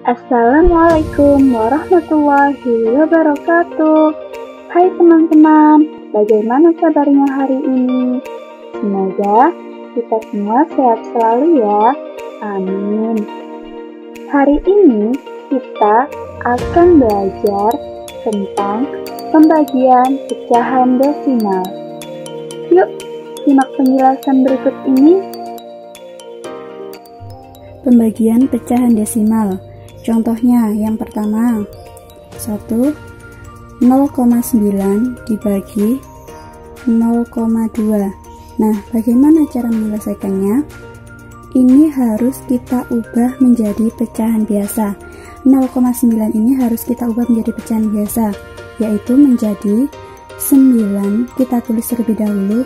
Assalamualaikum warahmatullahi wabarakatuh. Hai teman-teman, bagaimana kabarnya hari ini? Semoga kita semua sehat selalu ya. Amin. Hari ini kita akan belajar tentang pembagian pecahan desimal. Yuk, simak penjelasan berikut ini. Pembagian pecahan desimal. Contohnya yang pertama, 0,9 dibagi 0,2. Nah, bagaimana cara menyelesaikannya? Ini harus kita ubah menjadi pecahan biasa. 0,9 ini harus kita ubah menjadi pecahan biasa, yaitu menjadi 9, kita tulis terlebih dahulu,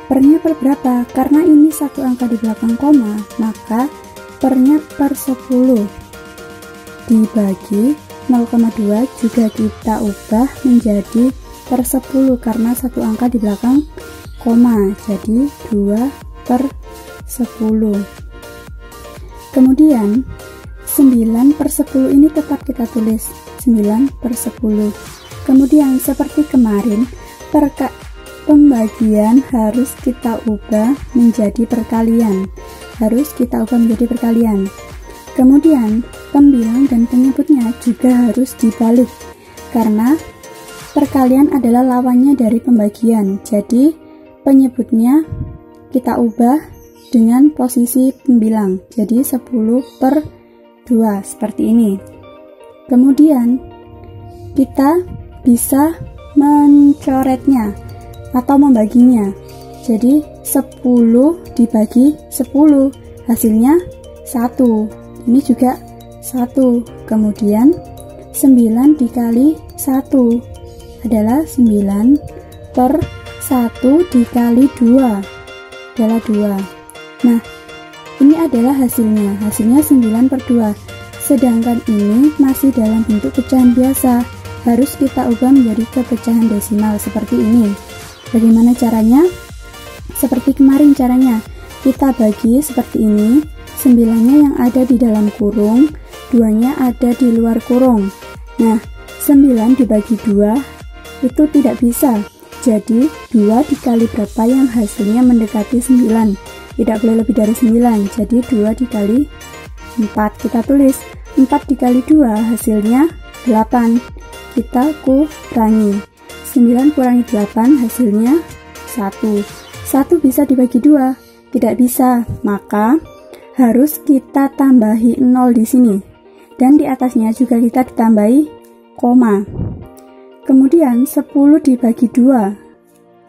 pernya per berapa? Karena ini satu angka di belakang koma, maka pernya per 10 dibagi 0,2 juga kita ubah menjadi per 10 karena satu angka di belakang koma, jadi 2 per 10. Kemudian 9 per 10 ini tetap kita tulis 9 per 10. Kemudian seperti kemarin, pembagian harus kita ubah menjadi perkalian. Kemudian pembilang dan penyebutnya juga harus dibalik, karena perkalian adalah lawannya dari pembagian. Jadi penyebutnya kita ubah dengan posisi pembilang, jadi 10 per 2 seperti ini. Kemudian kita bisa mencoretnya atau membaginya. Jadi 10 dibagi 10 hasilnya 1. Ini juga 1. Kemudian 9 dikali 1 adalah 9 per 1 dikali 2 adalah 2. Nah, ini adalah hasilnya 9 per 2. Sedangkan ini masih dalam bentuk pecahan biasa, harus kita ubah menjadi ke pecahan desimal seperti ini. Bagaimana caranya? Seperti kemarin caranya, kita bagi seperti ini, 9-nya yang ada di dalam kurung, 2-nya ada di luar kurung. Nah, 9 dibagi 2 itu tidak bisa, jadi 2 dikali berapa yang hasilnya mendekati 9, tidak boleh lebih dari 9, jadi 2 dikali 4, kita tulis 4 dikali 2 hasilnya 8, kita kurangi, 9 kurangi 8 hasilnya 1. 1 bisa dibagi 2? Tidak bisa, maka harus kita tambahi 0 di sini. Dan di atasnya juga kita ditambahi koma. Kemudian 10 dibagi 2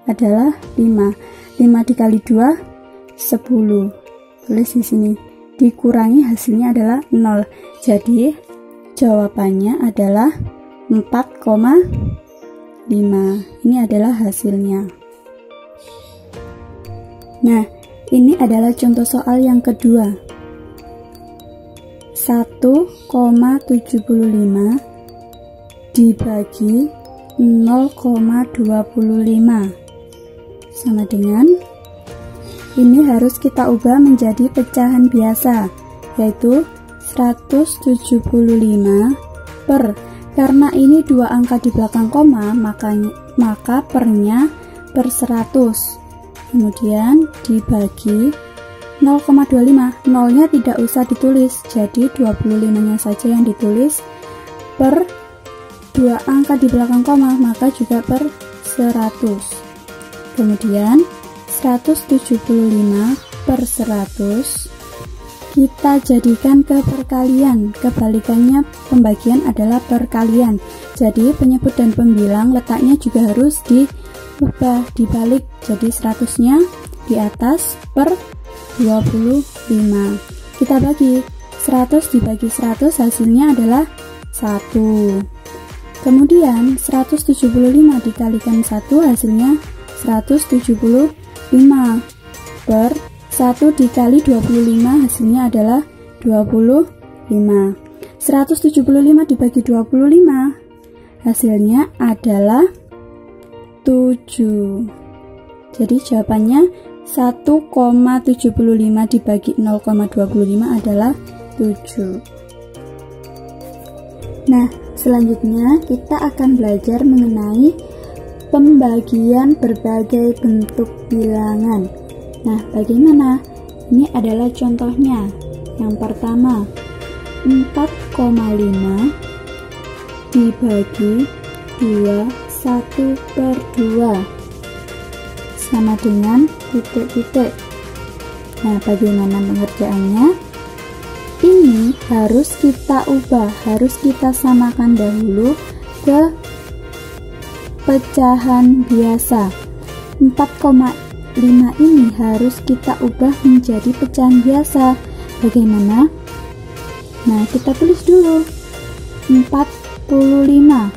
adalah 5. 5 dikali 2 10. Tulis di sini. Dikurangi hasilnya adalah 0. Jadi jawabannya adalah 4,5. Ini adalah hasilnya. Nah, ini adalah contoh soal yang kedua. 1,75 dibagi 0,25 sama dengan, ini harus kita ubah menjadi pecahan biasa, yaitu 175 per, karena ini dua angka di belakang koma, maka pernya per 100. Kemudian dibagi 0,25. 0-nya tidak usah ditulis, jadi 25-nya saja yang ditulis, per dua angka di belakang koma, maka juga per 100. Kemudian 175 per 100 kita jadikan ke perkalian. Kebalikannya pembagian adalah perkalian. Jadi penyebut dan pembilang letaknya juga harus diubah, dibalik. Jadi 100-nya di atas per 25. Kita bagi 100 dibagi 100 hasilnya adalah 1. Kemudian 175 dikalikan 1 hasilnya 175 per 1 dikali 25 hasilnya adalah 25. 175 dibagi 25 hasilnya adalah 7. Jadi jawabannya 1,75 dibagi 0,25 adalah 7. Nah, selanjutnya kita akan belajar mengenai pembagian berbagai bentuk bilangan. Nah, bagaimana? Ini adalah contohnya. Yang pertama, 4,5 dibagi 1/2 sama dengan titik-titik. Nah, bagaimana pengerjaannya? Ini harus kita ubah, harus kita samakan dahulu ke pecahan biasa. 4,5 ini harus kita ubah menjadi pecahan biasa. Bagaimana? Nah, kita tulis dulu 45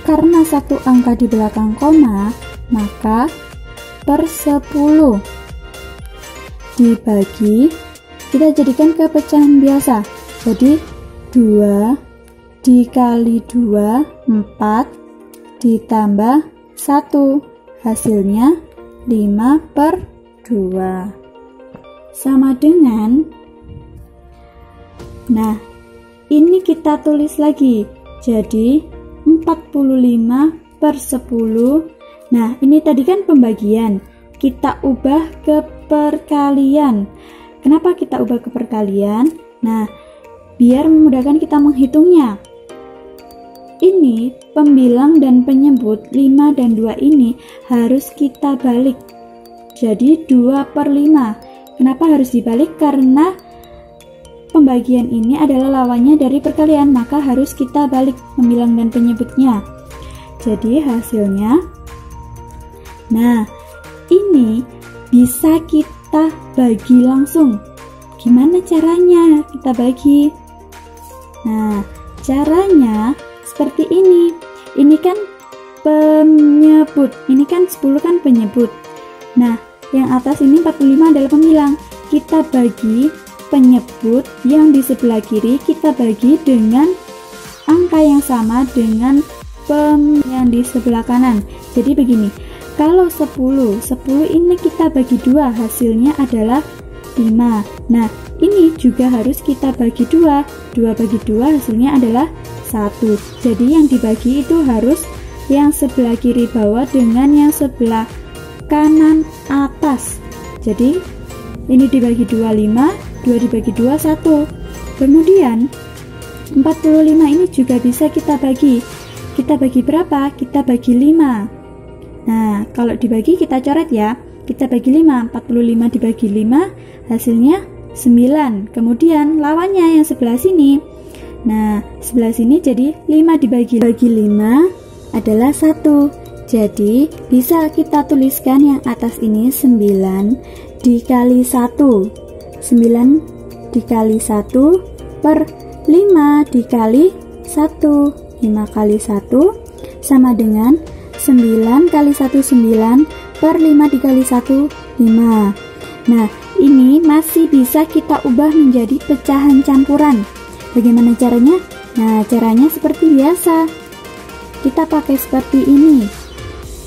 karena satu angka di belakang koma, maka per 10 dibagi, kita jadikan ke pecahan biasa. Jadi 2 dikali 2, 4 ditambah 1, hasilnya 5/2 sama dengan, nah ini kita tulis lagi, jadi 45/10. Nah, ini tadi kan pembagian, kita ubah ke perkalian. Kenapa kita ubah ke perkalian? Nah, biar memudahkan kita menghitungnya. Ini pembilang dan penyebut 5 dan 2 ini harus kita balik. Jadi 2/5. Kenapa harus dibalik? Karena pembagian ini adalah lawannya dari perkalian, maka harus kita balik pembilang dan penyebutnya. Jadi hasilnya, nah ini bisa kita bagi langsung. Gimana caranya kita bagi? Nah, caranya seperti ini. Ini kan penyebut, ini kan 10 kan penyebut. Nah, yang atas ini 45 adalah pembilang. Kita bagi penyebut yang di sebelah kiri, kita bagi dengan angka yang sama dengan yang di sebelah kanan. Jadi begini, kalau 10 ini kita bagi 2, hasilnya adalah 5. Nah, ini juga harus kita bagi 2. 2 bagi 2 hasilnya adalah 1. Jadi yang dibagi itu harus yang sebelah kiri bawah dengan yang sebelah kanan atas. Jadi ini dibagi 2, 5, 2 dibagi 2, 1. Kemudian 45 ini juga bisa kita bagi. Kita bagi berapa? Kita bagi 5. Nah, kalau dibagi kita coret ya. Kita bagi 5, 45 dibagi 5 hasilnya 9. Kemudian lawannya yang sebelah sini. Nah, sebelah sini jadi 5 dibagi 5 adalah 1. Jadi bisa kita tuliskan yang atas ini 9 dikali 1. 9 dikali 1 per 5 dikali 1. 5 kali 1 sama dengan 9 kali 1 9 per 5 dikali 1 5. Nah, ini masih bisa kita ubah menjadi pecahan campuran. Bagaimana caranya? Nah, caranya seperti biasa. Kita pakai seperti ini.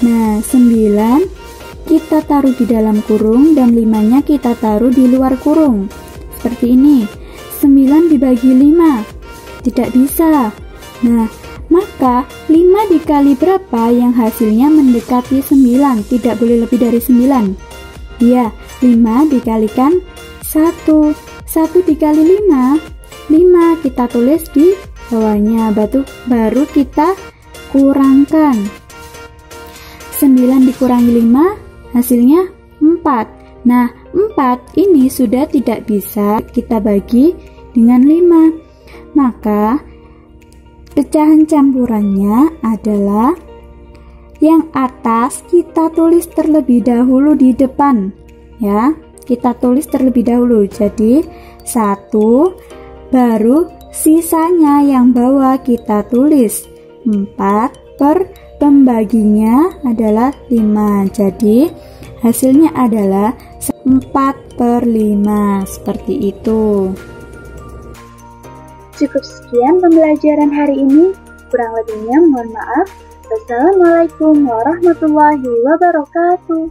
Nah, 9 kita taruh di dalam kurung dan 5-nya kita taruh di luar kurung. Seperti ini. 9 dibagi 5. Tidak bisa. Nah, maka 5 dikali berapa yang hasilnya mendekati 9? Tidak boleh lebih dari 9. Ya, 5 dikalikan 1. 1 dikali 5. 5 kita tulis di bawahnya. Baru kita kurangkan. 9 dikurangi 5 hasilnya 4. Nah, 4 ini sudah tidak bisa kita bagi dengan 5. Maka pecahan campurannya adalah yang atas kita tulis terlebih dahulu di depan. Ya, kita tulis terlebih dahulu. Jadi 1, baru sisanya yang bawah kita tulis 4 per pembaginya adalah 5. Jadi hasilnya adalah 4/5. Seperti itu. Cukup sekian pembelajaran hari ini. Kurang lebihnya mohon maaf. Wassalamualaikum warahmatullahi wabarakatuh.